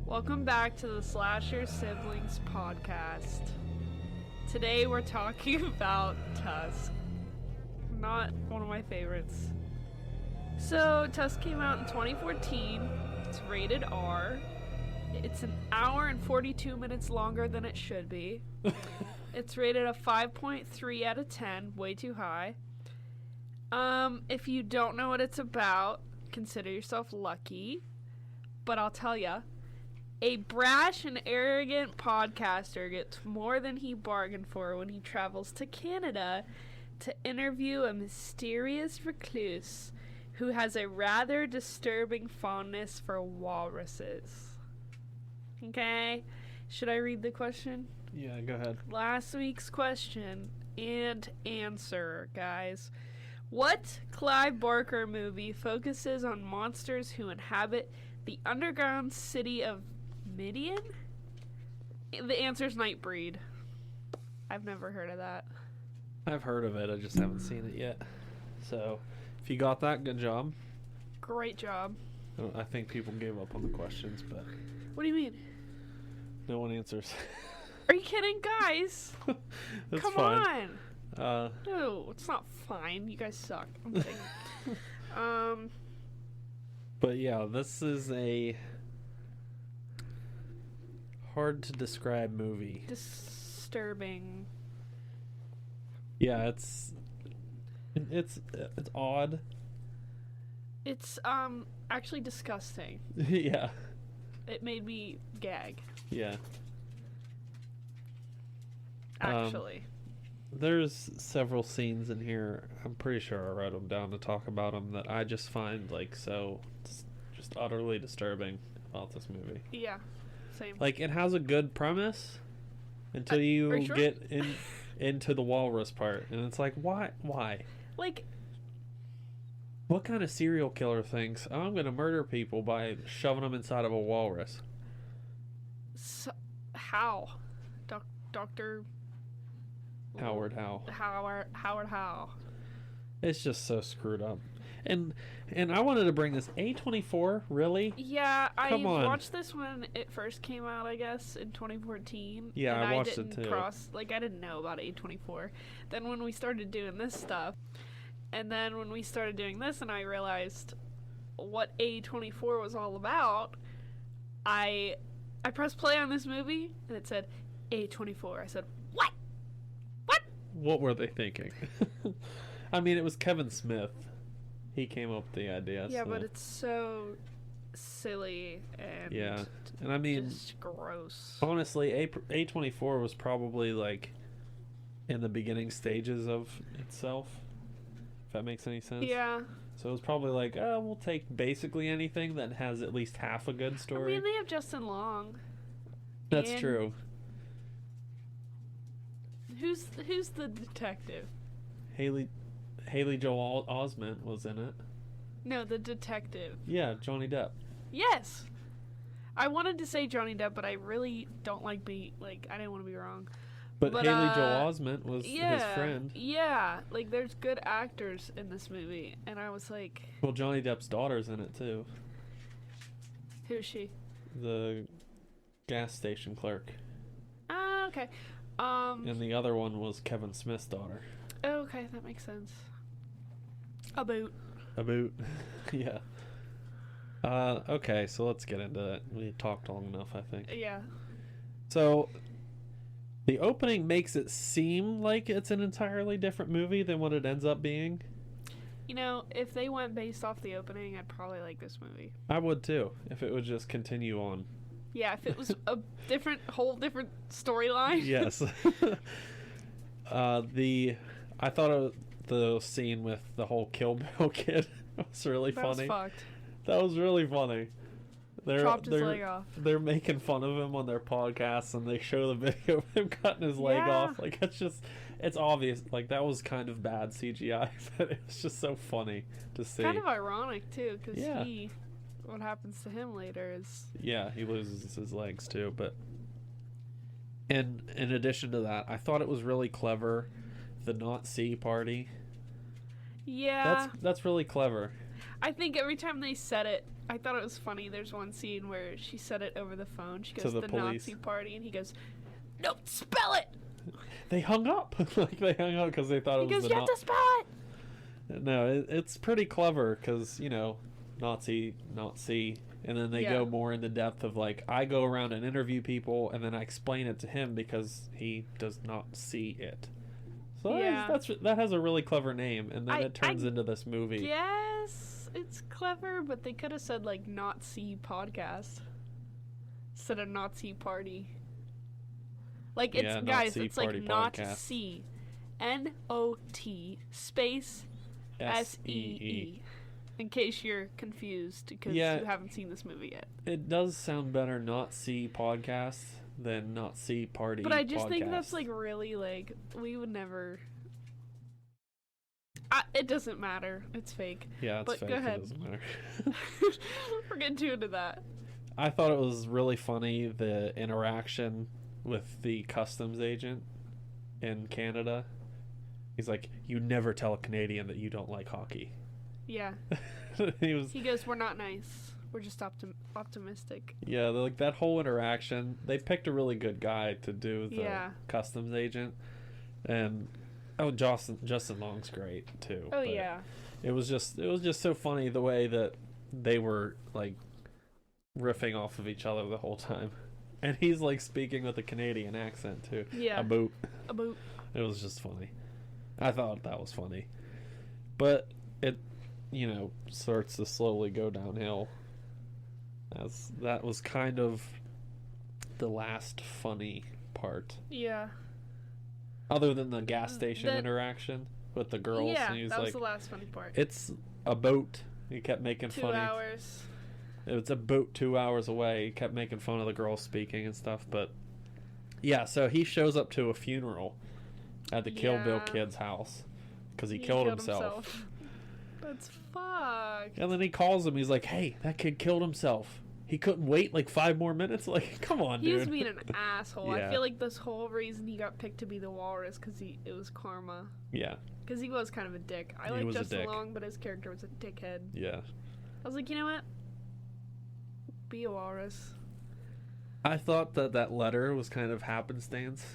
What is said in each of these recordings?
Welcome back to the Slasher Siblings podcast. Today we're talking about Tusk. Not one of my favorites. So, Tusk came out in 2014. It's rated R. It's an hour and 42 minutes longer than it should be. It's rated a 5.3 out of 10, way too high. If you don't know what it's about, consider yourself lucky. But I'll tell ya. A brash and arrogant podcaster gets more than he bargained for when he travels to Canada to interview a mysterious recluse who has a rather disturbing fondness for walruses. Okay? Should I read the question? Yeah, go ahead. Last week's question and answer, guys. What Clive Barker movie focuses on monsters who inhabit the underground city of Midian? The answer's Nightbreed. I've never heard of that. I've heard of it, I just haven't seen it yet. So, if you got that, good job. Great job. I think people gave up on the questions, but What do you mean? no one answers. Are you kidding, guys? That's Come fine. on. No, it's not fine. You guys suck. I'm kidding. But yeah, this is a hard to describe movie. Disturbing. Yeah, it's odd. It's actually disgusting. Yeah. It made me gag. Yeah. Actually. There's several scenes in here. I'm pretty sure I wrote them down to talk about them that I just find like so just utterly disturbing about this movie. Yeah. Same. Like, it has a good premise until you are you sure? get into the walrus part, and it's like, why? Like, What kind of serial killer thinks, oh, I'm gonna murder people by shoving them inside of a walrus? so, how? Dr. Howard Howe. Howard Howe. It's just so screwed up. And I wanted to bring this A24, really? Yeah, Come I on. watched this when it first came out, I guess, in 2014. Yeah, and I watched it didn't too. I didn't know about A24. Then when we started doing this stuff, and then when we started doing this and I realized what A24 was all about, I pressed play on this movie, and it said A24. I said, what? What were they thinking? I mean, it was Kevin Smith. He came up with the idea. Yeah, so. but it's so silly and Yeah, and I mean, just gross. honestly, A24 was probably like in the beginning stages of itself, if that makes any sense. Yeah. So it was probably like, oh, we'll take basically anything that has at least half a good I story. mean, they have Justin Long. That's and true. Who's the detective? Haley Joel Osment was in it. No, the detective. Yeah, Johnny Depp. Yes. I wanted to say Johnny Depp, but I really don't like I didn't want to be wrong. But But, Haley Joel Osment was his friend. Yeah, like there's good actors in this movie, and I was like, Well, Johnny Depp's daughter's in it too. who's she? The gas station clerk. Ah, okay. And the other one was Kevin Smith's daughter. Okay, that makes sense. About. Yeah. Okay, so let's get into it. We talked long enough, I think. Yeah. So, the opening makes it seem like it's an entirely different movie than what it ends up being. You know, if they went based off the opening, I'd probably like this movie. I would too, if it would just continue on. Yeah, if it was a whole different storyline. Yes. I thought the scene with the whole Kill Bill kid was really That funny. was fucked. That was really funny. Chopped his leg off. They're making fun of him on their podcast, and they show the video of him cutting his leg Yeah. off. Like, it's obvious. Like, that was kind of bad CGI, but it was just so funny to see. Kind of ironic too, because Yeah. what happens to him later is Yeah, he loses his legs too. But and in addition to that, I thought it was really clever, the not see party. yeah. That's really clever. I think every time they said it, I thought it was funny. There's one scene where she said it over the phone. She To goes, the the police. Nazi party, and he goes, no, spell it! They hung up. Like, they hung up because they thought He it was goes, the you have to spell it! No, it's pretty clever because, Nazi, and then they go more into depth of, like, I go around and interview people, and then I explain it to him because he does not see it. So that has a really clever name, and then it turns into this movie. Yes, it's clever, but they could have said, like, Nazi podcast instead of Nazi party. Like, it's, Yeah, guys, Nazi it's like party not podcast. C, N-O-T space S-E-E. In case you're confused, because you haven't seen this movie yet. It does sound better not see podcast than not see party. But I just podcast. think that's, like, really, like, we would never... it doesn't matter. It's fake. Yeah, it's but fake. Go ahead. It doesn't matter. We're getting too into that. I thought it was really funny, the interaction with the customs agent in Canada. He's like, you never tell a Canadian that you don't like hockey. Yeah. He goes, we're not nice. We're just optimistic. Yeah, like that whole interaction, they picked a really good guy to do the customs agent. And Justin Long's great too. Oh yeah. It was just so funny the way that they were like riffing off of each other the whole time. And he's like speaking with a Canadian accent too. Yeah. A boot. It was just funny. I thought that was funny. But it, starts to slowly go downhill. As that was kind of the last funny part. Yeah. Other than the gas station interaction with the girls. Yeah, and he was that was like, the last funny part. It's a boat. He kept making 2 funny. hours. It's a boat 2 hours away. He kept making fun of the girls speaking and stuff. But yeah, so he shows up to a funeral at the Kill Bill kid's house because he killed himself. That's fucked. And then he calls him. He's like, hey, that kid killed himself. He couldn't wait like 5 more minutes. Like, come on, dude. He was being an asshole. Yeah. I feel like this whole reason he got picked to be the walrus because it was karma. Yeah. Because he was kind of a dick. I like Justin Long, but his character was a dickhead. Yeah. I was like, you know what? Be a walrus. I thought that letter was kind of happenstance.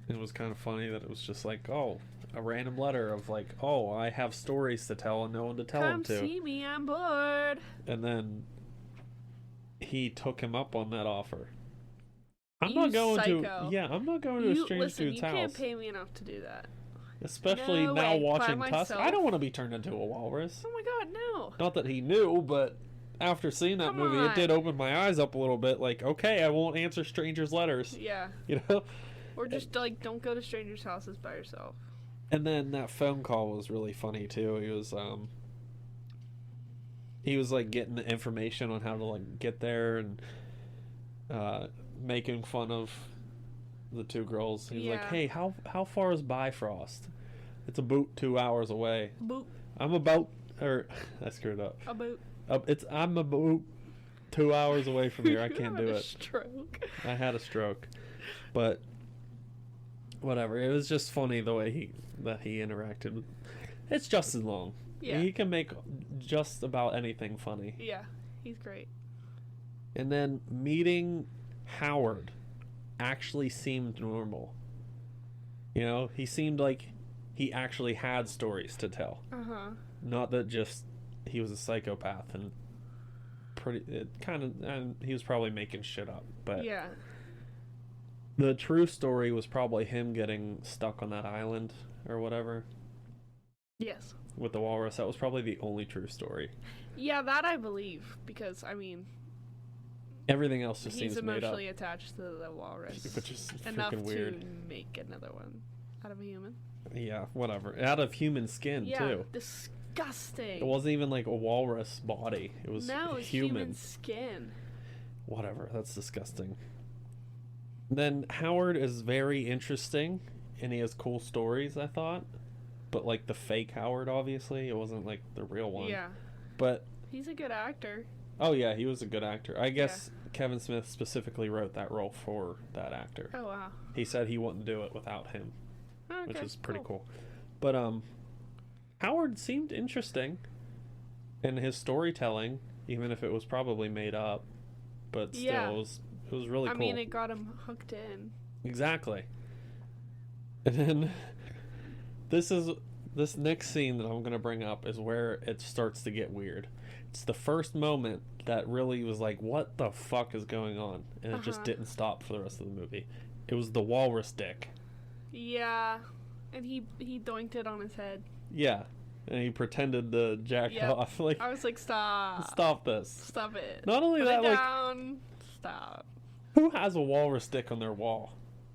It was kind of funny that it was just like, oh, a random letter of like, oh, I have stories to tell and no one to tell them to. Come see me, I'm bored. And then he took him up on that offer. I'm You not going psycho. to. Yeah, I'm not going to a strange dude's house. You can't pay me enough to do that. Especially No now way, watching by Tusk. myself. I don't want to be turned into a walrus. Oh my god, no. Not that he knew, but after seeing that Come movie, on. it did open my eyes up a little bit. Like, okay, I won't answer strangers' letters. Yeah. You know? Or just like, don't go to strangers' houses by yourself. And then that phone call was really funny too. He was like getting the information on how to like get there and making fun of the two girls. He was like, "Hey, how far is Bifrost? It's about 2 hours away. Boop. I'm about, or I screwed up. About. I'm about 2 hours away from here. I can't do it. Stroke. I had a stroke, but whatever. It was just funny the way he interacted with. It's Justin Long. Yeah. He can make just about anything funny. Yeah, he's great. And then meeting Howard actually seemed normal. You know, he seemed like he actually had stories to tell. Uh-huh. Not that just he was a psychopath and he was probably making shit up. But yeah. The true story was probably him getting stuck on that island or whatever. Yes. With the walrus. That was probably the only true story. Yeah, that I believe. Because, I mean... Everything else just seems made up. He's emotionally attached to the walrus. Which is enough freaking weird. to make another one out of a human. Yeah, whatever. Out of human skin, too. Disgusting. It wasn't even like a walrus body. It was human skin. Whatever. That's disgusting. Then Howard is very interesting, and he has cool stories, I thought. But like the fake Howard, obviously. It wasn't like the real one. Yeah. But... He's a good actor. Oh, yeah, he was a good actor. I guess Kevin Smith specifically wrote that role for that actor. Oh, wow. He said he wouldn't do it without him. Okay, which is pretty cool. But Howard seemed interesting in his storytelling. even if it was probably made up. But still, Yeah. it was really I cool. mean, it got him hooked in. Exactly. And then this next scene that I'm going to bring up is where it starts to get weird. It's the first moment that really was like, what the fuck is going on? And it just didn't stop for the rest of the movie. It was the walrus dick. Yeah. And he doinked it on his head. Yeah. And he pretended to jack off. Like, I was like, stop. Stop this. Stop it. Not only Put that, it like, down. Stop. who has a walrus dick on their wall?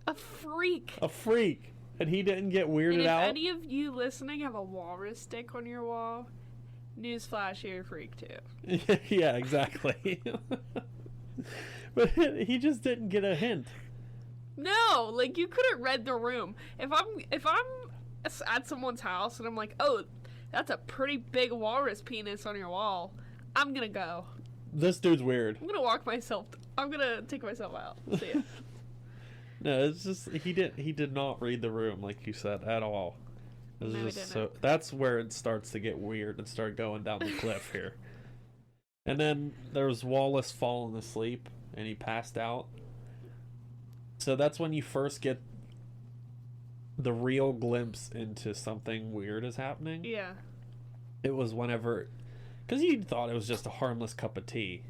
A freak. A freak. And he didn't get weirded and if out. any of you listening have a walrus stick on your wall, newsflash, you're a freak too. Yeah, exactly. But he just didn't get a hint. No, like you could have read the room. If I'm at someone's house and I'm like, oh, that's a pretty big walrus penis on your wall, I'm gonna go. This dude's weird. I'm gonna take myself out. See ya. No, it's just he did not read the room like you said at all. It was No, he just didn't. so that's where it starts to get weird and start going down the cliff here. And then there was Wallace falling asleep and he passed out. So that's when you first get the real glimpse into something weird is happening. Yeah. It was whenever, because you thought it was just a harmless cup of tea,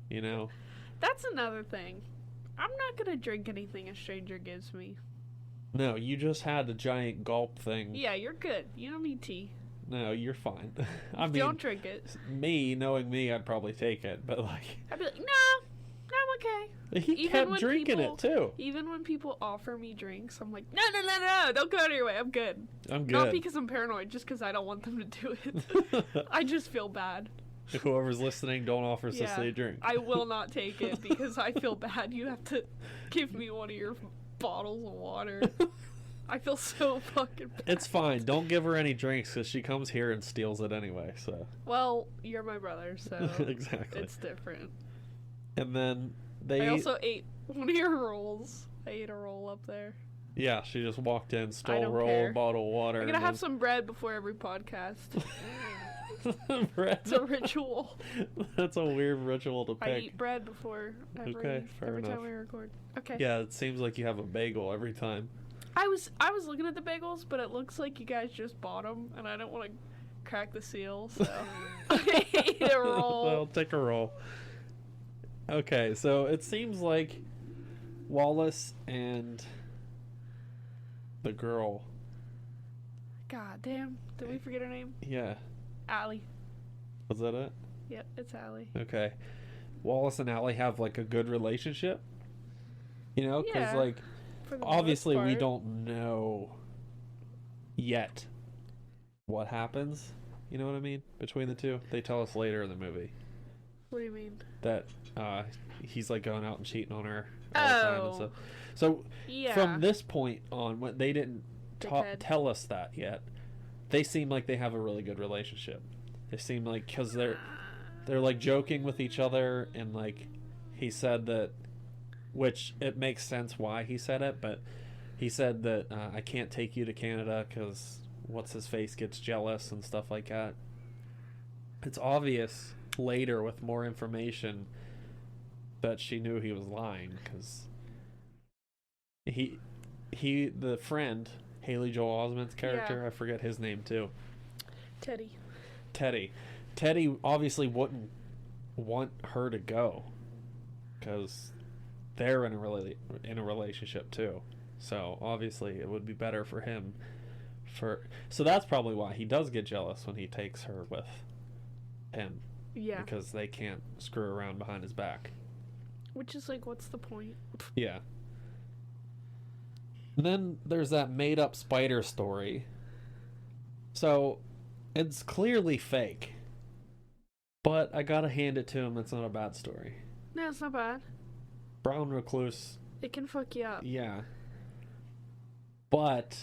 you know? That's another thing. I'm not gonna drink anything a stranger gives me. No, you just had a giant gulp thing. Yeah, you're good. You don't need tea. No, you're fine. I mean, Don't drink it. knowing me, I'd probably take it, but like, I'd be like, no, I'm okay. he Even kept when drinking people- it too. Even when people offer me drinks, I'm like, no, don't go out of your way. I'm good. I'm Not good. because I'm paranoid, just because I don't want them to do it. I just feel bad. Whoever's listening, don't offer Yeah, Cicely a drink. I will not take it because I feel bad. You have to give me one of your bottles of water. I feel so fucking bad. It's fine. Don't give her any drinks because she comes here and steals it anyway. So Well, you're my brother, so exactly. it's different. And then I also ate one of your rolls. I ate a roll up there. yeah, she just walked in, stole a don't roll, care. bottle of water. I'm and gonna have then- some bread before every podcast. bread. It's a ritual. That's a weird ritual to I pick. eat bread before Okay, fair every enough. time we record. Okay. Yeah, it seems like you have a bagel every time. I was looking at the bagels, but it looks like you guys just bought them, and I don't want to crack the seal, so I ate a roll. Well, take a roll. Okay, so it seems like Wallace and the girl. God damn! Did we forget her name? Yeah, Allie. was that it? Yep, it's Allie. Okay. Wallace and Allie have like a good relationship. You know, because Yeah, like For the obviously most we part. don't know yet what happens. You know what I mean? Between the two, they tell us later in the movie What do you mean? that he's like going out and cheating on her all the time and Oh. stuff. So Yeah. from this point on, when they didn't Dickhead. tell us that yet, they seem like they have a really good relationship. They seem like because they're like joking with each other, and like he said that, which it makes sense why he said it, but he said that I can't take you to Canada because what's his face gets jealous and stuff like that. It's obvious later with more information that she knew he was lying because the friend Haley Joel Osment's character, Yeah. I forget his name too. Teddy. Teddy obviously wouldn't want her to go because they're in a relationship too. So obviously it would be better for him. So that's probably why he does get jealous when he takes her with him, Yeah. because they can't screw around behind his back. Which is like, what's the point? Yeah. And then there's that made up spider story. So it's clearly fake. But I gotta hand it to him, it's not a bad story. No, it's not bad. Brown recluse, It can fuck you up. yeah. But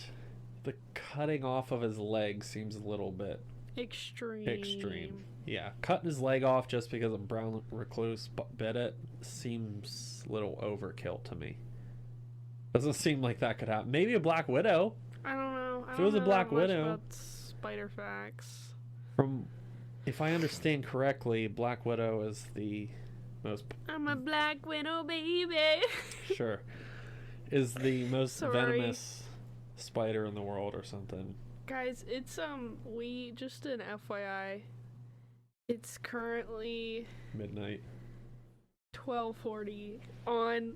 the cutting off of his leg seems a little bit extreme. Yeah, cutting his leg off just because a brown recluse bit it seems a little overkill to me. Doesn't seem like that could happen. Maybe a Black Widow. I don't know. If it was a Black Widow- About spider facts. From If I understand correctly, Black Widow is the most... I'm a Black Widow, baby. Sure. Is the most Sorry. venomous spider in the world or something. Guys, it's we just an FYI. It's currently Midnight. 12:40 on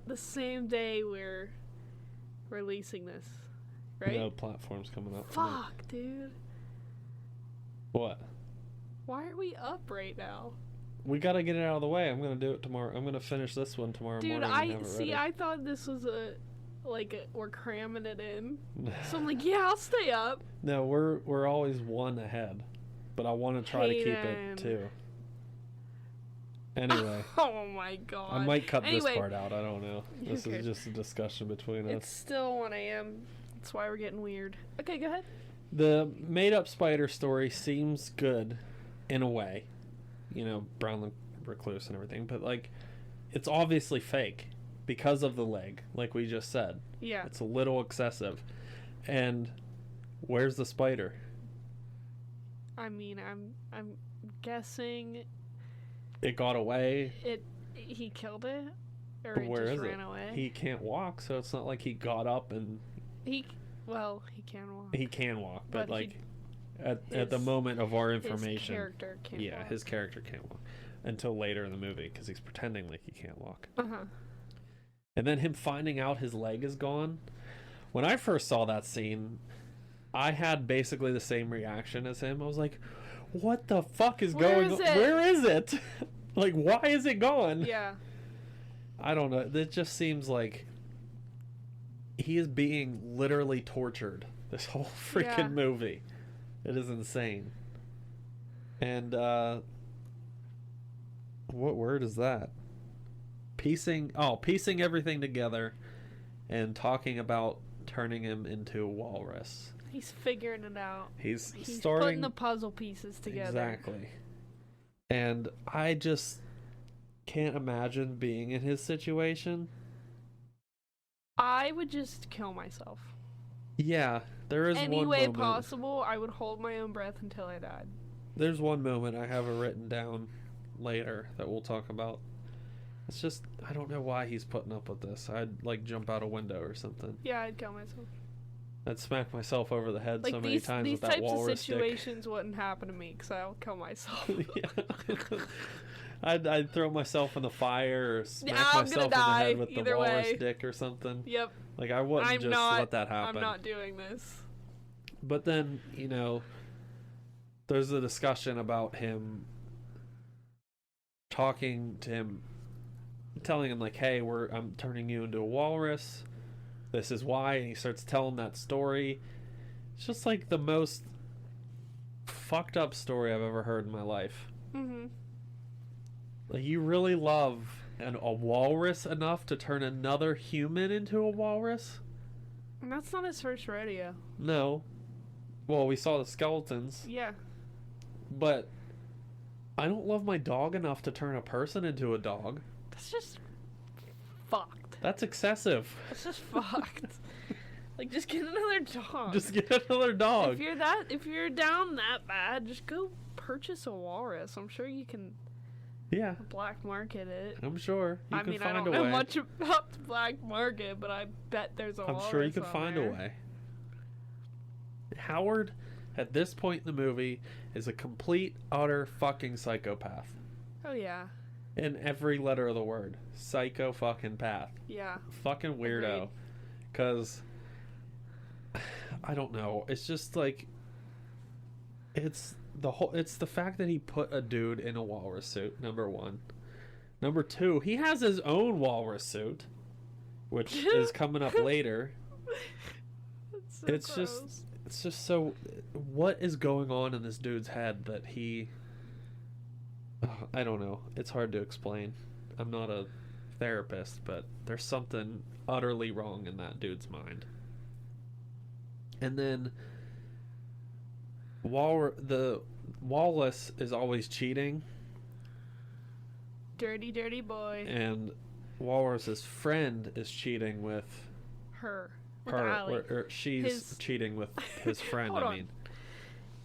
the same day we're releasing this, right? No platforms coming up tonight. Fuck, dude. What? Why are we up right now? We gotta get it out of the way. I'm gonna do it tomorrow. I'm gonna finish this one tomorrow Dude, morning. I and have it see. ready. I thought this was we're cramming it in. So I'm like, yeah, I'll stay up. No, we're always one ahead, but I want to try to keep Hayden. it two. Anyway, Oh my god. I might cut Anyway, this part out. I don't know. This Okay. is just a discussion between It's us. still 1 a.m. That's why we're getting weird. Okay, go ahead. The made-up spider story seems good, in a way. You know, Brown the Recluse and everything, but like, it's obviously fake because of the leg, like we just said. Yeah. It's a little excessive. And where's the spider? I mean, I'm guessing It got away. he killed it, or But it where just is ran it? away. He can't walk, so it's not like he got up and He can walk. he can walk, but But like at the his- moment of our His information, character can't yeah, walk. his character can't walk until later in the movie because he's pretending like he can't walk. Uh-huh. And then him finding out his leg is gone. When I first saw that scene, I had basically the same reaction as him. I was like, "What the fuck is Where going is on? it?" Where is it? Like, why is it gone?" Yeah. I don't know. It just seems like he is being literally tortured this whole freaking Yeah. movie. It is insane. And what word is that? Piecing everything together and talking about turning him into a walrus. He's figuring it out. He's He's starting putting the puzzle pieces together. Exactly. And I just can't imagine being in his situation. I would just kill myself. Yeah, there is Any one way moment. possible, I would hold my own breath until I died. There's one moment I have it written down later that we'll talk about. It's just I don't know why he's putting up with this. I'd like jump out a window or something. Yeah, I'd kill myself. I'd smack myself over the head Like so many these times with that types of walrus stick. situations wouldn't happen to me because I'll kill myself. Yeah. I'd throw myself in the fire or smack I'm gonna myself in the die head with the either walrus way. dick or something. Yep. Like I wouldn't I'm just not. let that happen. I'm not doing this. But then, you know, there's a discussion about him talking to him, telling him like, "Hey, I'm turning you into a walrus. This is why." And he starts telling that story. It's just like the most fucked up story I've ever heard in my life. Mm-hmm. Like, you really love a walrus enough to turn another human into a walrus? And that's not his first rodeo. No. Well, we saw the skeletons, Yeah. but I don't love my dog enough to turn a person into a dog. That's just fucked. That's excessive. That's just fucked. Like, just get another dog. Just get another dog. If you're down that bad, just go purchase a walrus. I'm sure you can Yeah, black market it. I'm sure you I can mean, find I don't a know way. much about the black market, but I bet there's a I'm walrus sure you can on find there. a way. Howard, at this point in the movie, is a complete, utter fucking psychopath. Oh, yeah. In every letter of the word. Psycho fucking path. Yeah. Fucking weirdo. Agreed. Because, I don't know. It's just like, it's the fact that he put a dude in a walrus suit, number one. Number two, he has his own walrus suit, which is coming up later. It's so gross. It's just so, what is going on in this dude's head that he, I don't know. It's hard to explain. I'm not a therapist, but there's something utterly wrong in that dude's mind. And then the Wallace is always cheating, Dirty, dirty boy. and Walrus's friend is cheating with Her. With her, Ally. or she's His- cheating with his friend. Hold I on. mean,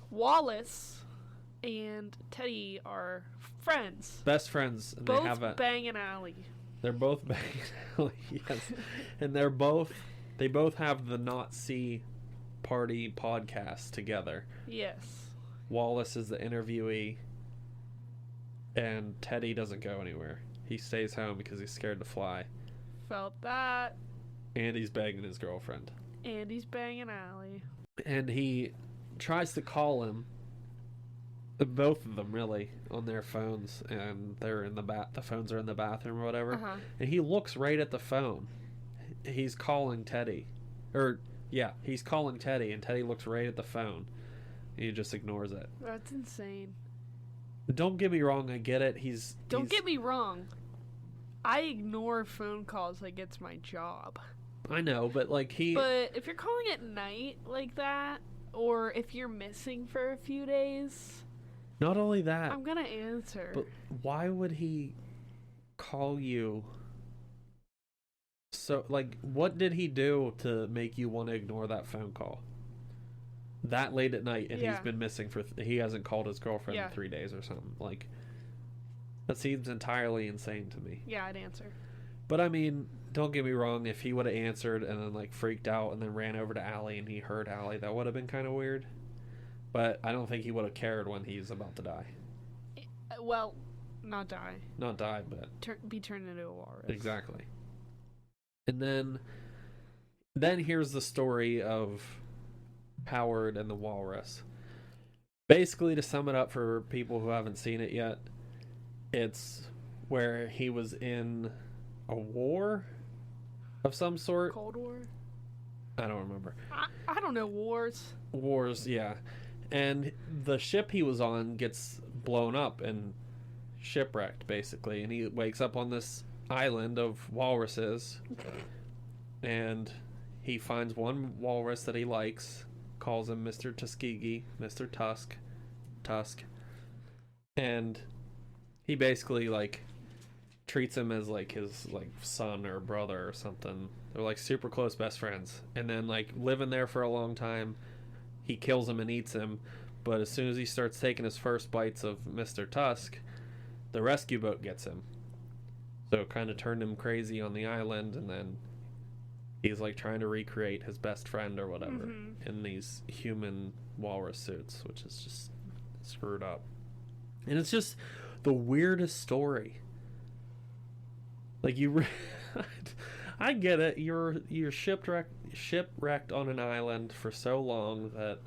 Wallace and Teddy are friends. Best friends. And Both they have banging Allie. They're both banging Allie, yes. And they both have the Not See Party podcast together. Yes. Wallace is the interviewee, and Teddy doesn't go anywhere. He stays home because he's scared to fly. Felt that. And he's banging his girlfriend. And he's banging Allie. And he tries to call him, both of them really, on their phones, and they're in the phones are in the bathroom or whatever. Uh-huh. And he looks right at the phone. He's calling Teddy. He's calling Teddy, and Teddy looks right at the phone. He just ignores it. That's insane. Don't get me wrong, I get it. Don't get me wrong. I ignore phone calls like it's my job. I know, but like But if you're calling at night like that, or if you're missing for a few days, not only that, I'm gonna answer. But why would he call you? So, like, what did he do to make you want to ignore that phone call? That late at night, and he's been missing he hasn't called his girlfriend in 3 days or something. Like, that seems entirely insane to me. Yeah, I'd answer. But I mean, don't get me wrong, if he would have answered and then like freaked out and then ran over to Allie and he heard Allie, that would have been kind of weird. But I don't think he would have cared when he's about to die. Well, not die. Not die, but be turned into a walrus. Exactly. And then here's the story of Howard and the walrus. Basically, to sum it up for people who haven't seen it yet, it's where he was in a war of some sort. Cold War? I don't remember. I don't know. Wars, yeah. And the ship he was on gets blown up and shipwrecked, basically. And he wakes up on this island of walruses. And he finds one walrus that he likes, calls him Mr. Tuskegee, Mr. Tusk. And he basically, like, treats him as like his like son or brother or something. They're like super close best friends. And then like living there for a long time, he kills him and eats him. But as soon as he starts taking his first bites of Mr. Tusk, the rescue boat gets him. So it kind of turned him crazy on the island, and then he's like trying to recreate his best friend or whatever in these human walrus suits, which is just screwed up. And it's just the weirdest story. Like I get it. You're shipwrecked on an island for so long that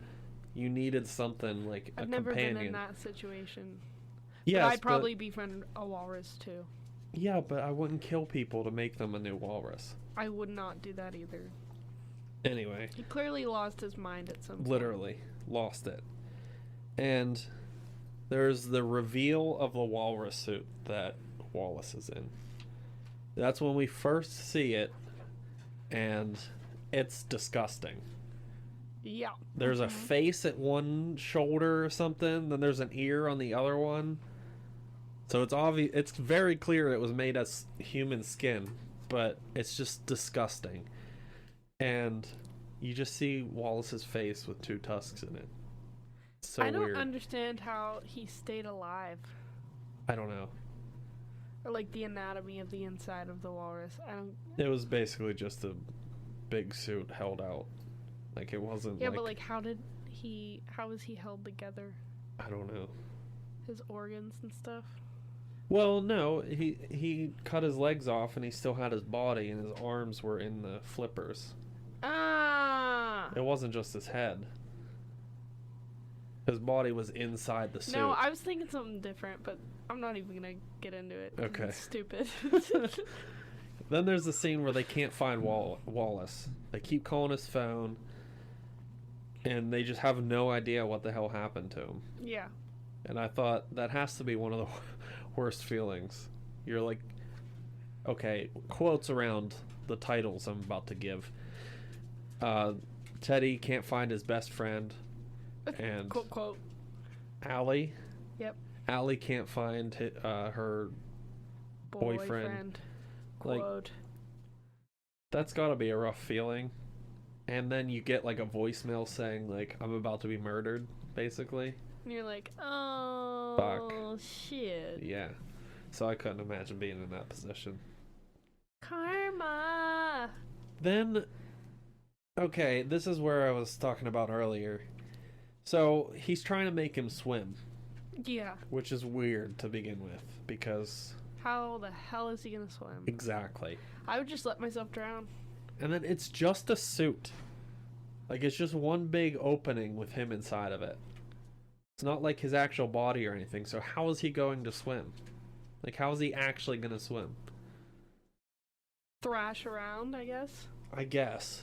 you needed something like a companion. I've never been in that situation. Yes, but I'd probably befriend a walrus too. Yeah, but I wouldn't kill people to make them a new walrus. I would not do that either. Anyway. He clearly lost his mind at some point. Literally. Lost it. And there's the reveal of the walrus suit that Wallace is in. That's when we first see it, and it's disgusting. Yeah. There's a face at one shoulder or something, then there's an ear on the other one. So it's obvious, it's very clear it was made as human skin, but it's just disgusting. And you just see Wallace's face with two tusks in it. It's so weird. I don't understand how he stayed alive. I don't know. Or like the anatomy of the inside of the walrus. It was basically just a big suit held out. Like it wasn't. Yeah, but like how was he held together? I don't know. His organs and stuff. Well, no, he cut his legs off and he still had his body, and his arms were in the flippers. Ah. It wasn't just his head. His body was inside the suit. No, I was thinking something different, but I'm not even gonna get into it. Okay. It's stupid. Then there's the scene where they can't find Wallace. They keep calling his phone, and they just have no idea what the hell happened to him. Yeah. And I thought that has to be one of the worst feelings. You're like, okay, quotes around the titles I'm about to give. Teddy can't find his best friend, and quote. Allie. Yep. Allie can't find her boyfriend. Quote. Like, that's gotta be a rough feeling. And then you get like a voicemail saying like, I'm about to be murdered, basically. And you're like, oh, shit. Yeah. So I couldn't imagine being in that position. Karma. Then, okay, this is where I was talking about earlier. So he's trying to make him swim. Yeah. Which is weird to begin with, because... How the hell is he gonna swim? Exactly. I would just let myself drown. And then it's just a suit. Like, it's just one big opening with him inside of it. It's not like his actual body or anything, so how is he going to swim? Like, how is he actually gonna swim? Thrash around, I guess. I guess.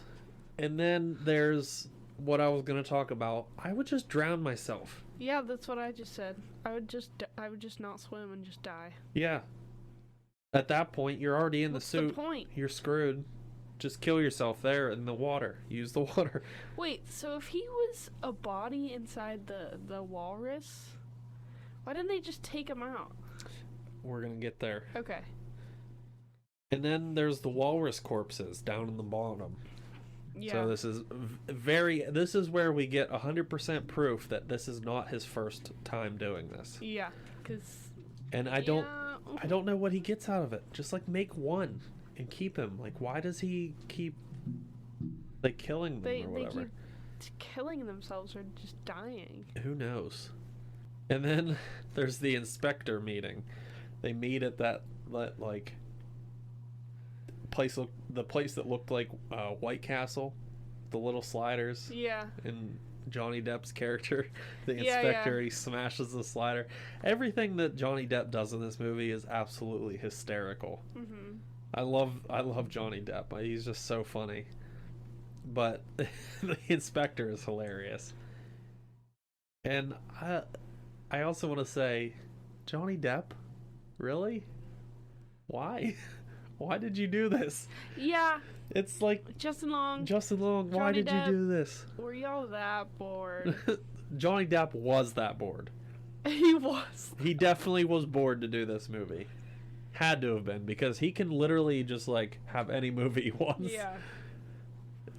And then there's what I was gonna talk about. I would just drown myself. Yeah, that's what I just said. I would just not swim and just die. Yeah. At that point, you're already in the suit. What's the point? You're screwed. Just kill yourself there in the water. Use the water. Wait, so if he was a body inside the walrus, why didn't they just take him out? We're gonna get there. Okay. And then there's the walrus corpses down in the bottom. Yeah. So this is where we get 100% proof that this is not his first time doing this. Yeah, because... And I don't know what he gets out of it. Just, like, make one and keep him. Like, why does he keep, like, killing them or whatever? They keep killing themselves or just dying. Who knows? And then there's the inspector meeting. They meet at that like... the place that looked like White Castle, the little sliders. Yeah. And Johnny Depp's character, the inspector, he smashes the slider. Everything that Johnny Depp does in this movie is absolutely hysterical. Mm-hmm. I love Johnny Depp. He's just so funny. But the inspector is hilarious. And I also want to say, Johnny Depp, really? Why? Why did you do this? Yeah. It's like... Justin Long, why did you do this? Were y'all that bored? Johnny Depp was that bored. He was. He definitely was bored to do this movie. Had to have been, because he can literally just, like, have any movie he wants. Yeah.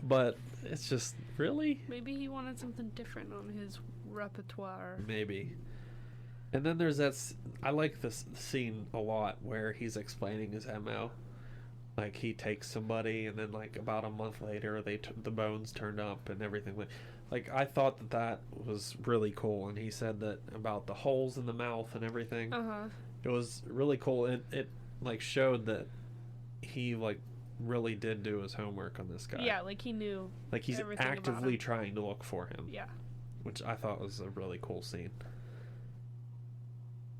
But it's just, really? Maybe he wanted something different on his repertoire. Maybe. And then there's that... I like this scene a lot where he's explaining his MO. Like, he takes somebody, and then, like, about a month later, the bones turned up and everything. Like, I thought that was really cool. And he said that about the holes in the mouth and everything. Uh-huh. It was really cool. It like, showed that he, like, really did do his homework on this guy. Yeah, like, he knew. Like, he's actively trying to look for him. Yeah. Which I thought was a really cool scene.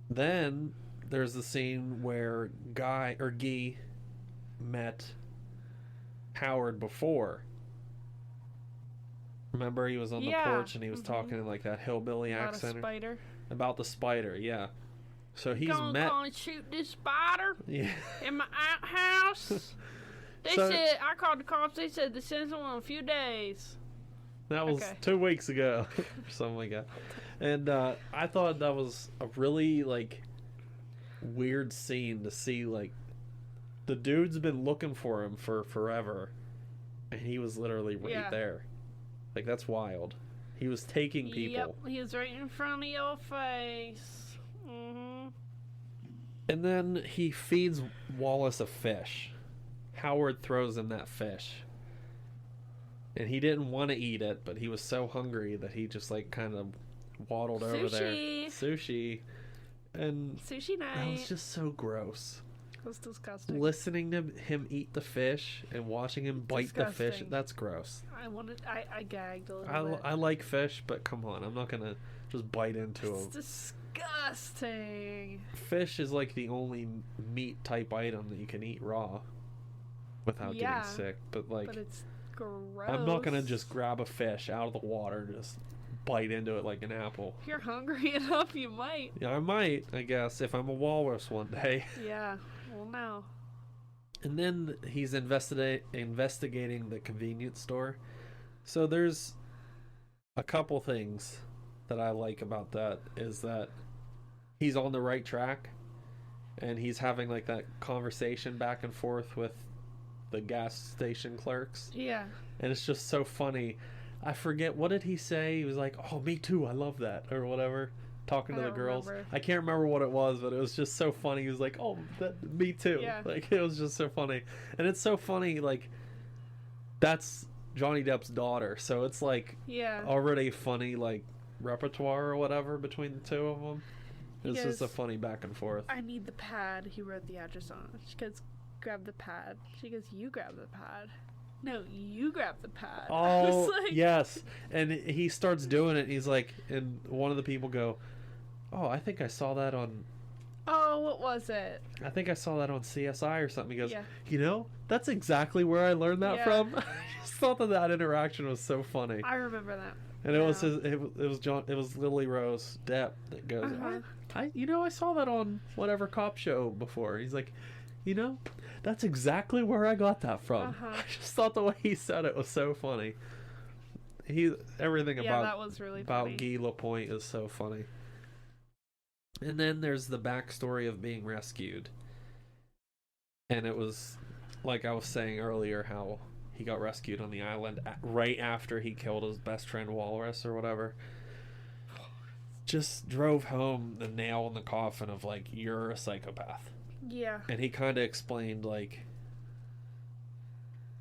Then there's the scene where Guy met Howard before. Remember, he was on the porch and he was talking in, like, that hillbilly accent. About a spider. About the spider, yeah. So he's gonna shoot this spider in my outhouse. They said, I called the cops. They said they sent someone in a few days. That was 2 weeks ago, or something like that. And I thought that was a really, like, weird scene to see. Like, the dude's been looking for him for forever, and he was literally right there. Like, that's wild. He was taking people. Yep, he was right in front of your face. Mm-hmm. And then he feeds Wallace a fish. Howard throws him that fish. And he didn't want to eat it, but he was so hungry that he just, like, kind of waddled over there. Sushi. And sushi night. That was just so gross. It was disgusting. Listening to him eat the fish and watching him bite the fish, that's gross. I gagged a little bit. I like fish, but come on, I'm not gonna just bite into It's disgusting. Fish is like the only meat type item that you can eat raw without getting sick. But it's gross. I'm not gonna just grab a fish out of the water and just bite into it like an apple. If you're hungry enough, you might. Yeah, I might, I guess, if I'm a walrus one day. Yeah, well, no. And then he's investigating the convenience store. So there's a couple things that I like about that is that he's on the right track and he's having, like, that conversation back and forth with the gas station clerks. Yeah. And it's just so funny. I forget, what did he say? He was like, "Oh, me too, I love that," or whatever, talking to the girls. Remember. I can't remember what it was, but it was just so funny. He was like, "Oh, me too." Yeah. Like, it was just so funny. And it's so funny, like, that's Johnny Depp's daughter, so it's like already funny, like, repertoire or whatever between the two of them. It's just a funny back and forth. I need the pad. He wrote the address on it. She goes, grab the pad. She goes, you grab the pad. No, you grab the pad. Oh, like... yes. And he starts doing it. And he's like, and one of the people go, "Oh, I think I saw that on." Oh, what was it? I think I saw that on CSI or something. He goes, "You know, that's exactly where I learned that from." I just thought that interaction was so funny. I remember that. And it was it was Lily Rose Depp that goes, I saw that on whatever cop show before. He's like, that's exactly where I got that from. I just thought the way he said it was so funny. Everything about that was really about funny. Guy Lapointe is so funny. And then there's the backstory of being rescued. And it was, like I was saying earlier, how he got rescued on the island right after he killed his best friend Walrus or whatever. Just drove home the nail in the coffin of, like, you're a psychopath. Yeah. And he kind of explained, like,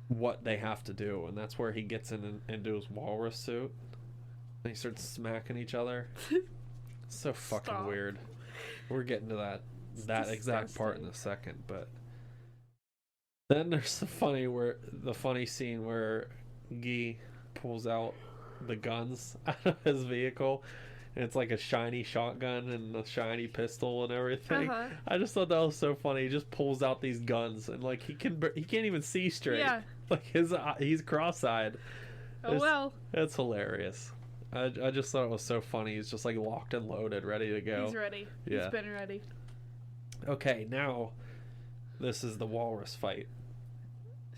what they have to do. And that's where he gets into his walrus suit. And he starts smacking each other. It's so fucking weird. We're getting to that exact part in a second, but then there's the funny scene where Guy pulls out the guns out of his vehicle, and it's like a shiny shotgun and a shiny pistol and everything. I just thought that was so funny. He just pulls out these guns, and like he can't even see straight. Yeah. Like he's cross-eyed. Well. It's hilarious. I just thought it was so funny. He's just like locked and loaded, ready to go. He's ready. Yeah. He's been ready. Okay, now this is the walrus fight.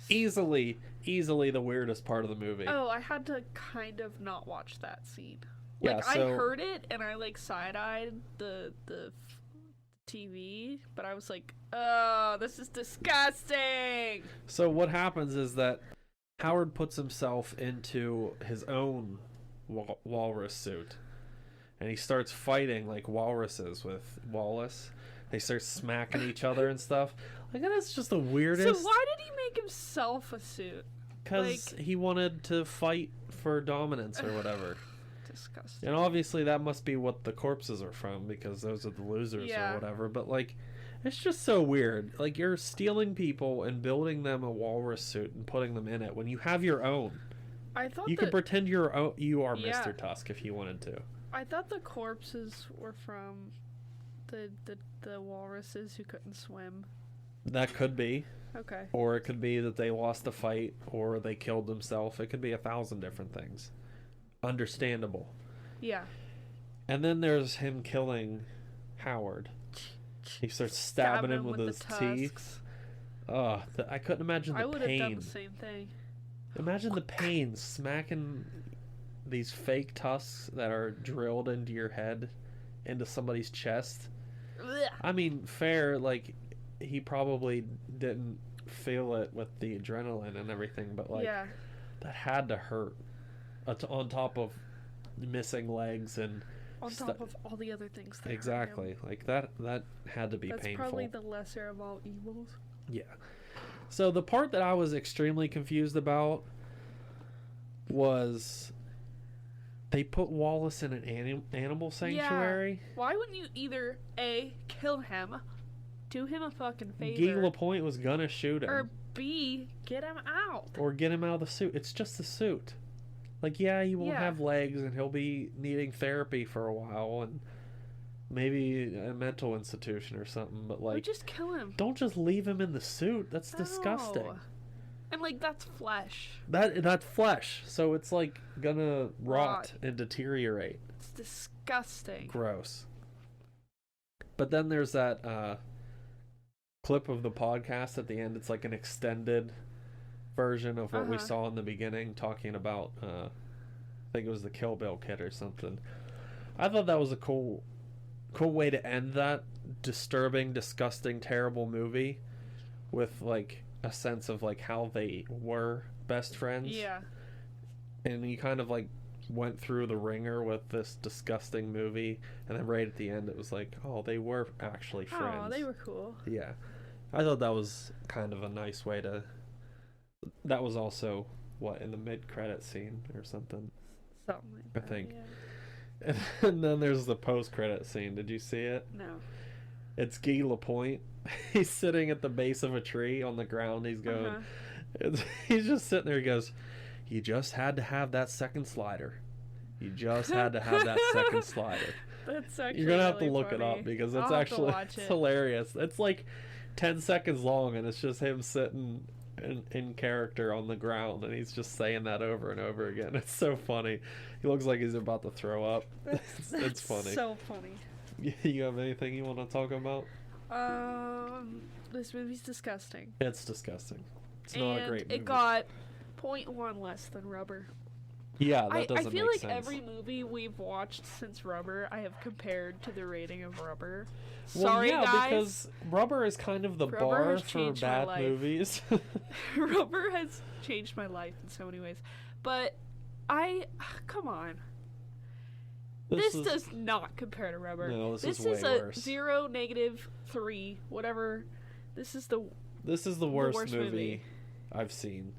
Easily the weirdest part of the movie. Oh, I had to kind of not watch that scene. Like, I heard it and I like side-eyed the TV, but I was like, oh, this is disgusting. So what happens is that Howard puts himself into his own walrus suit, and he starts fighting like walruses with Wallace. They start smacking each other and stuff. Like, that's just the weirdest. So why did he make himself a suit? Because he wanted to fight for dominance or whatever. Disgusting. And obviously that must be what the corpses are from, because those are the losers or whatever. But like, it's just so weird. Like, you're stealing people and building them a walrus suit and putting them in it when you have your own. I thought you could pretend you are Mr. Tusk if you wanted to. I thought the corpses were from the walruses who couldn't swim. That could be. Okay. Or it could be that they lost the fight, or they killed themselves. It could be 1,000 different things. Understandable. Yeah. And then there's him killing Howard. He starts stabbing him with his teeth. Oh, I couldn't imagine the pain. I would have done the same thing. Imagine the pain smacking these fake tusks that are drilled into your head into somebody's chest. Ugh. I mean, fair, like, he probably didn't feel it with the adrenaline and everything, but like, that had to hurt. On top of missing legs and on top of all the other things that exactly hurt him. Like that had to be painful. That's probably the lesser of all evils. Yeah. So the part that I was extremely confused about was they put Wallace in an animal sanctuary. Yeah. Why wouldn't you either A, kill him, do him a fucking favor, Guy Lapointe was gonna shoot him, or B, get him out, or get him out of the suit. It's just the suit. Like, yeah, he won't have legs, and he'll be needing therapy for a while, and maybe a mental institution or something, but like, or just kill him. Don't just leave him in the suit. That's disgusting. And like, that's flesh. That's flesh, so it's like gonna rot and deteriorate. It's disgusting. Gross. But then there's that clip of the podcast at the end. It's like an extended version of what we saw in the beginning, talking about I think it was the Kill Bill kid or something. I thought that was a cool way to end that disturbing, disgusting, terrible movie with like a sense of like how they were best friends. Yeah. and he kind of like went through the ringer with this disgusting movie, and then right at the end it was like, oh, they were actually friends. Oh, they were cool. Yeah, I thought that was kind of a nice way to. That was also what, in the mid-credit scene or something. Something like that, I think. Yeah. And then there's the post-credit scene. Did you see it? No. It's Guy Lapointe. He's sitting at the base of a tree on the ground. He's going. He's just sitting there. He goes, "You just had to have that second slider. You just had to have that second slider." That's actually You're gonna have really to look funny. it up because it's I'll have to actually watch it. hilarious. It's like 10 seconds long, and it's just him sitting in character on the ground, and he's just saying that over and over again. It's so funny. He looks like he's about to throw up. It's funny. So funny. You have anything you want to talk about? This movie's disgusting. It's disgusting. It's not a great movie. It got 0.1 less than Rubber. Yeah, that I doesn't feel make like sense. every movie we've watched since Rubber, I have compared to the rating of Rubber. Well, Sorry, yeah, guys. because Rubber is kind of the Rubber bar has for changed my bad life. movies. Rubber has changed my life in so many ways. But come on. This does not compare to Rubber. No, this is is way a worse. 0, -3, whatever. This is the worst worst movie movie I've seen.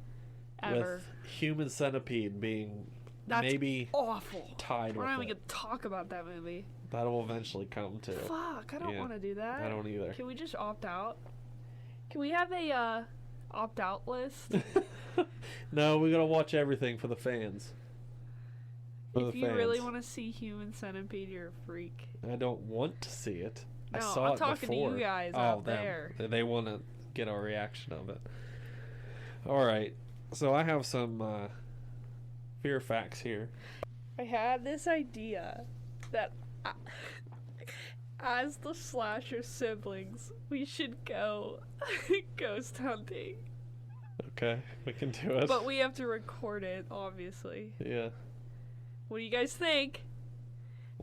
ever. With Human Centipede being That's maybe awful. tied We're with not even it. going to talk about that movie. That'll eventually come too. Fuck, I don't Yeah. want to do that. I don't either. Can we just opt out? Can we have a opt-out list? No, we gotta watch everything for the fans. For If the you fans. really want to see Human Centipede, you're a freak. I don't want to see it. I No, saw I'm it talking to you before. guys oh, out them. there. They want to get our reaction of it. All right. So I have some fear facts here. I had this idea that as the slasher siblings, we should go ghost hunting. Okay, we can do it. But we have to record it, obviously. Yeah. What do you guys think?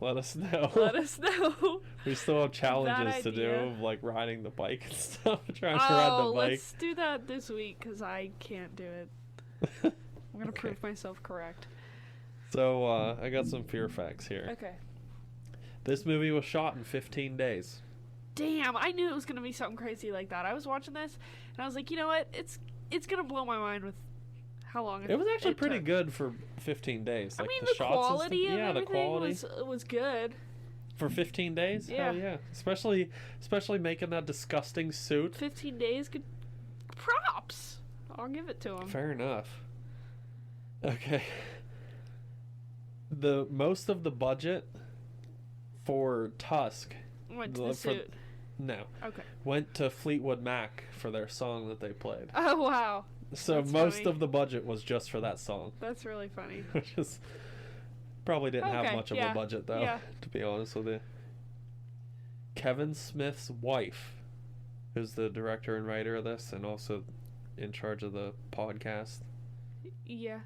Let us know. Let us know. We still have challenges to do, idea. of like riding the bike and stuff. Trying to ride the bike. Let's do that this week because I can't do it. I'm gonna Okay. prove myself correct. So I got some fear facts here. Okay. This movie was shot in 15 days. Damn, I knew it was gonna be something crazy like that. I was watching this and I was like, you know what? It's gonna blow my mind with how long It was actually pretty took. good for 15 days. I Like mean, the the shots quality and of stuff. Yeah, the everything quality was good. for 15 days. Yeah. Hell yeah. Especially making that disgusting suit. 15 days, good props. I'll give it to him. Fair enough. Okay. The most of the budget for Tusk Went to the- the for- suit. Okay. went to Fleetwood Mac for their song that they played. Oh wow, So That's most funny. of the budget was just for that song, that's really funny. which is probably didn't have Okay, much of yeah, a budget though, yeah. to be honest with you. Kevin Smith's wife, who's the director and writer of this and also in charge of the podcast, Yeah.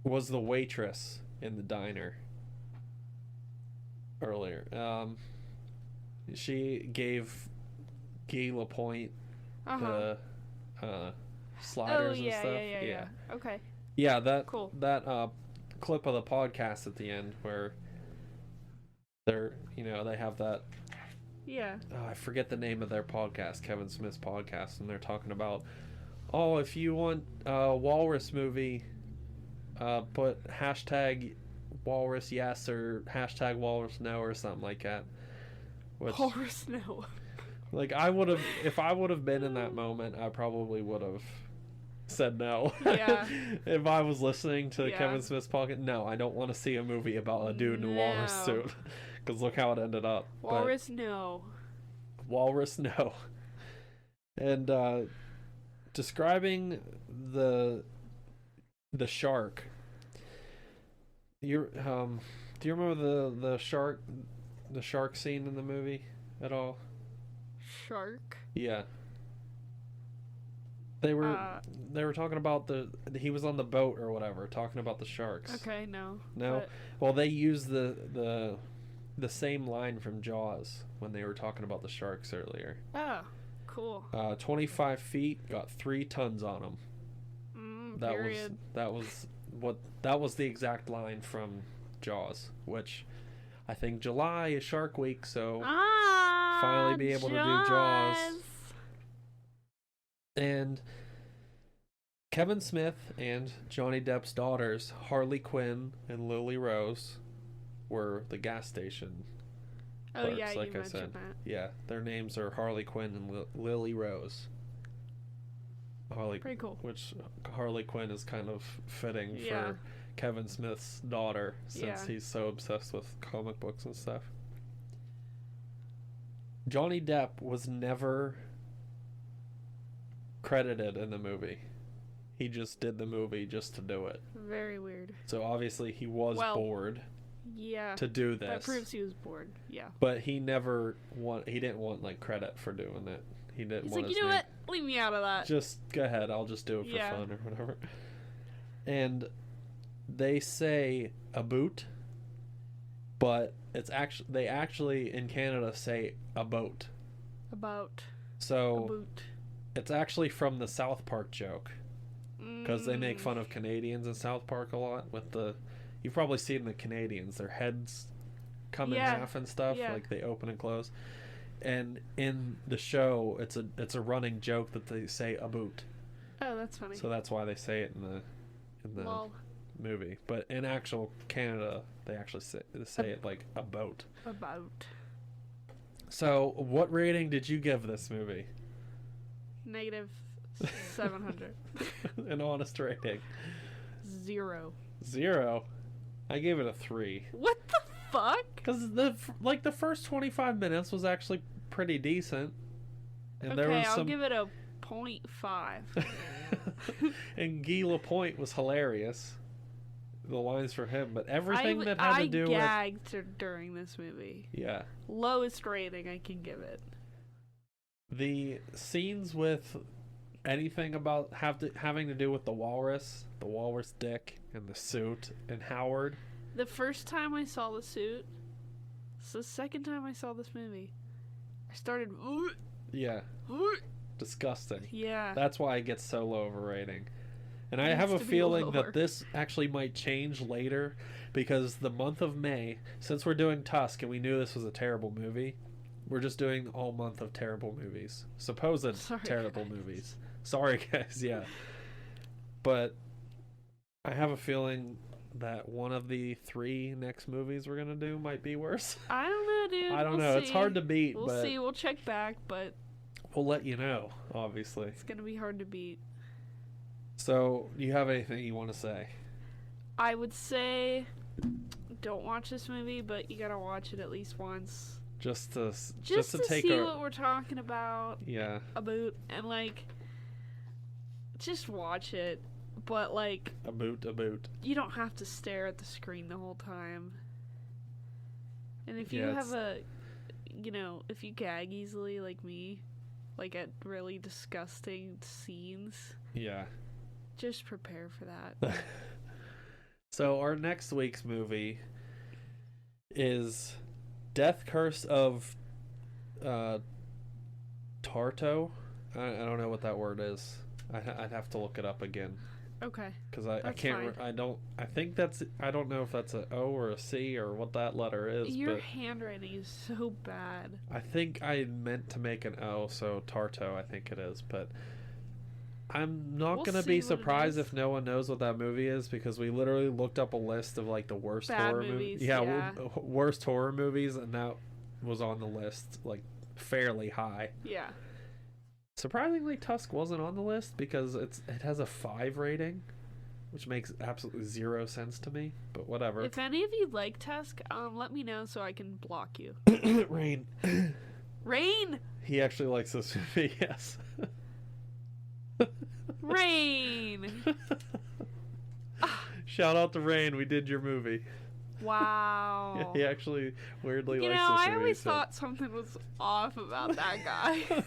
was the waitress in the diner earlier. She gave Guy Lapointe Uh-huh. the sliders and stuff. Yeah. Okay. Yeah, that Cool. that clip of the podcast at the end where they're they have that Yeah. I forget the name of their podcast, Kevin Smith's podcast, and they're talking about if you want a walrus movie, put hashtag walrus yes or hashtag walrus no or something like that. Which, Horus no. like if I would have been in that moment, I probably would have said no. Yeah. If I was listening to Yeah. Kevin Smith's podcast, no, I don't want to see a movie about a dude in a walrus No. suit. Because look how it ended up. But Walrus no. walrus, no. And describing the shark. Do you remember the shark scene in the movie at all? Shark. Yeah. They were talking about he was on the boat or whatever, talking about the sharks. Okay, no. No? But- Well, they used the same line from Jaws when they were talking about the sharks earlier. Oh, cool. 25 feet, got 3 tons on them. period. That was the exact line from Jaws, which I think July is Shark Week, so finally be able to do Jaws. And Kevin Smith and Johnny Depp's daughters, Harley Quinn and Lily Rose, were the gas station clerks, yeah, like you I said. mentioned that. Yeah, their names are Harley Quinn and Lily Rose. Pretty cool. Which Harley Quinn is kind of fitting Yeah. for Kevin Smith's daughter, since Yeah. he's so obsessed with comic books and stuff. Johnny Depp was never credited in the movie. He just did the movie just to do it. Very weird. So obviously he was bored Yeah. to do That this. proves he was bored. Yeah. But he didn't want like credit for doing it. He didn't He's want like, his you know name. what? Leave me out of that. Just go ahead, I'll just do it for fun or whatever. And they say a boot, but they actually in Canada say a boat. About So a boot. it's actually from the South Park joke, because they make fun of Canadians in South Park a lot with you've probably seen the Canadians, their heads come in half and stuff, like they open and close. And in the show, it's a running joke that they say a boot. Oh, that's funny. So that's why they say it in the movie. But in actual Canada, they actually say it like a boat. About. So what rating did you give this movie? Negative 700. An honest rating. 0. 0. I gave it a 3. What the fuck? Because the first 25 minutes was actually pretty decent, and there was I'll give it a 0.5. And Guy Lapointe was hilarious. The lines for him, but everything that had to do with I gagged during this movie. Yeah. Lowest rating I can give it. The scenes with anything about having to do with the walrus dick, and the suit, and Howard. The first time I saw the suit, it's the second time I saw this movie, I started. Yeah. Disgusting. Yeah. That's why it gets so low of a rating. And I Needs have a to be feeling lower. that this actually might change later, because the month of May, since we're doing Tusk and we knew this was a terrible movie, we're just doing all month of terrible movies. Supposed terrible movies. Sorry, guys, yeah. But I have a feeling that one of the 3 next movies we're going to do might be worse. I don't know, dude. I don't know. See. It's hard to beat, We'll but see. We'll check back, but we'll let you know, obviously. it's going to be hard to beat. So, do you have anything you want to say? I would say don't watch this movie, but you got to watch it at least once. Just to take see what we're talking about. Yeah. About, and like, just watch it. But like, a boot. You don't have to stare at the screen the whole time. And if you if you gag easily like me, like at really disgusting scenes, yeah, just prepare for that. So our next week's movie is Death Curse of Tarto. I don't know what that word is. I'd have to look it up again. Okay. Because I can't. I don't know if that's a O or a C or what that letter is. Your handwriting is so bad. I think I meant to make an O, so Tarto I think it is. But I'm not going to be surprised if no one knows what that movie is, because we literally looked up a list of like the worst horror movies. Yeah, worst horror movies, and that was on the list, like fairly high. Yeah. Surprisingly, Tusk wasn't on the list because it has a 5 rating, which makes absolutely 0 sense to me. But whatever. If any of you like Tusk, let me know so I can block you. Rain. Rain. He actually likes this movie. Yes. Rain. Shout out to Rain. We did your movie. Wow. Yeah, he actually weirdly likes this movie. I always thought something was off about that guy.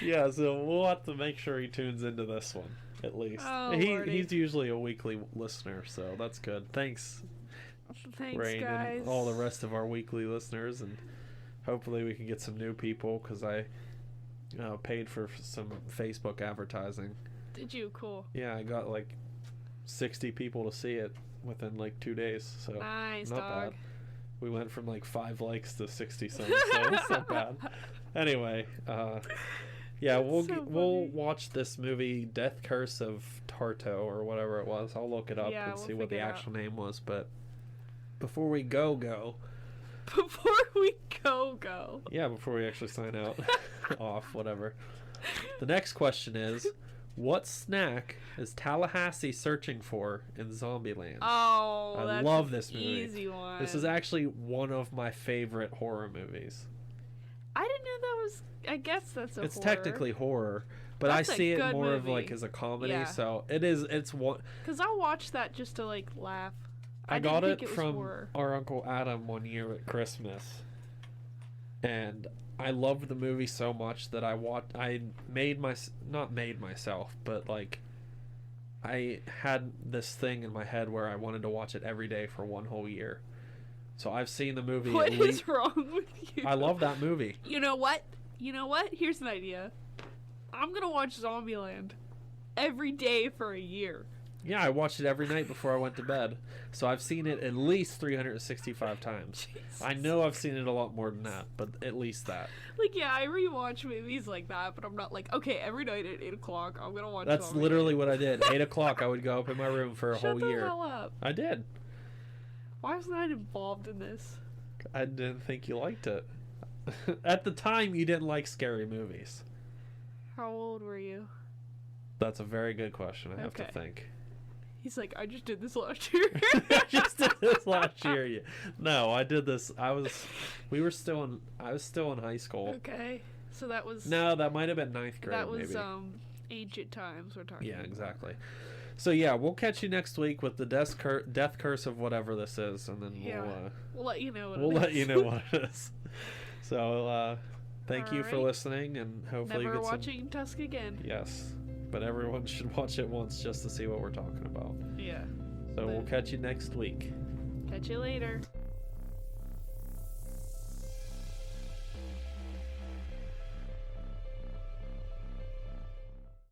Yeah, so we'll have to make sure he tunes into this one at least. Oh, he's usually a weekly listener, so that's good. Thanks Rain, guys, and all the rest of our weekly listeners, and hopefully we can get some new people, because I paid for some Facebook advertising. Did you? Cool. Yeah, I got like 60 people to see it within like 2 days. So Nice, not dog. bad. We went from like 5 likes to 60 some, so it's not bad. Anyway, yeah, we'll so we'll funny. watch this movie, Death Curse of Tarto or whatever it was. I'll look it up Yeah, and we'll see what the figure it out. actual name was. But before we go, Before we go. yeah, before we actually sign out, off, whatever. The next question is, what snack is Tallahassee searching for in Zombieland? Oh, I that's love an this movie. easy one. This is actually one of my favorite horror movies. I didn't know that was. I guess that's a. It's horror. technically horror, but That's I a see it good more of movie. like as a comedy. Yeah. So it is. It's one. Because I watched that just to like laugh. I didn't got think it was from horror. our Uncle Adam one year at Christmas, and I loved the movie so much that I not made myself, but like I had this thing in my head where I wanted to watch it every day for one whole year. So I've seen the movie. What at is least. wrong with you? I love that movie. You know what? Here's an idea. I'm gonna watch Zombieland every day for a year. Yeah, I watched it every night before I went to bed. So I've seen it at least 365 times. Jesus. I know I've seen it a lot more than that, but at least that. Like, yeah, I rewatch movies like that, but I'm not like, okay, every night at 8 o'clock, I'm gonna watch That's Zombieland. literally what I did. 8 o'clock, I would go up in my room for a Shut whole the year. hell up. I did. Why wasn't I involved in this? I didn't think you liked it. At the time, you didn't like scary movies. How old were you? That's a very good question. I have to Okay. think. He's like, I just did this last year. I just did this last year. No, I did this. I was still in high school. Okay, so that was No, that might have been 9th grade. that was maybe. ancient times we're talking. Yeah, about. exactly. So yeah, we'll catch you next week with the death curse of whatever this is, and then Yeah. we'll We'll let you know. we'll let you know what it is. So thank you for Alright. listening, and hopefully Never you get watching Tusk again. some. Yes, but everyone should watch it once just to see what we're talking about. Yeah. So we'll But- catch you next week. Catch you later.